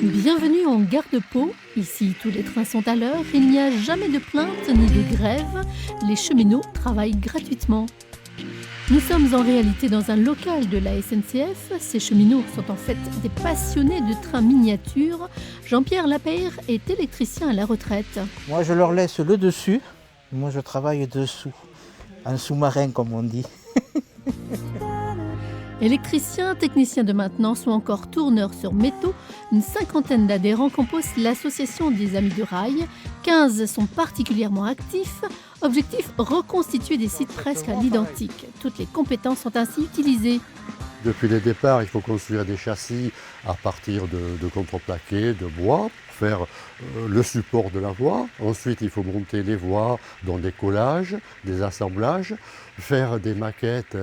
Bienvenue en gare de Pau. Ici, tous les trains sont à l'heure. Il n'y a jamais de plainte ni de grève. Les cheminots travaillent gratuitement. Nous sommes en réalité dans un local de la SNCF. Ces cheminots sont en fait des passionnés de trains miniatures. Jean-Pierre Lapeyre est électricien à la retraite. Moi, je leur laisse le dessus. Moi, je travaille dessous. Un sous-marin, comme on dit. Électriciens, techniciens de maintenance ou encore tourneurs sur métaux, une cinquantaine d'adhérents composent l'association des Amis du Rail. 15 sont particulièrement actifs. Objectif, reconstituer des sites presque à l'identique. Toutes les compétences sont ainsi utilisées. Depuis le départ, il faut construire des châssis à partir de contreplaqué, de bois, pour faire le support de la voie. Ensuite, il faut monter les voies dans des collages, des assemblages, faire des maquettes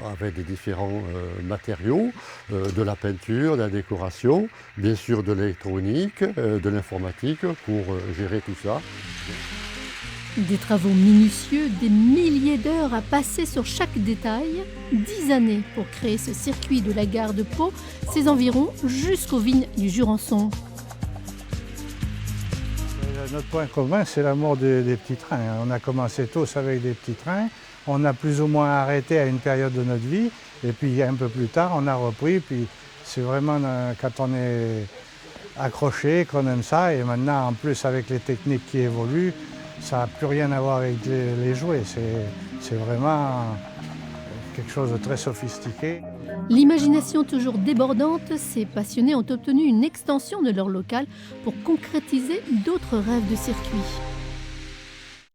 avec des différents matériaux, de la peinture, de la décoration, bien sûr de l'électronique, de l'informatique pour gérer tout ça. Des travaux minutieux, des milliers d'heures à passer sur chaque détail, 10 années pour créer ce circuit de la gare de Pau, ses environs jusqu'aux vignes du Jurançon. Notre point commun, c'est l'amour des petits trains. On a commencé tous avec des petits trains, on a plus ou moins arrêté à une période de notre vie, et puis un peu plus tard, on a repris, puis c'est vraiment quand on est accroché, qu'on aime ça, et maintenant, en plus, avec les techniques qui évoluent, ça n'a plus rien à voir avec les jouets, c'est vraiment quelque chose de très sophistiqué. L'imagination toujours débordante, ces passionnés ont obtenu une extension de leur local pour concrétiser d'autres rêves de circuit.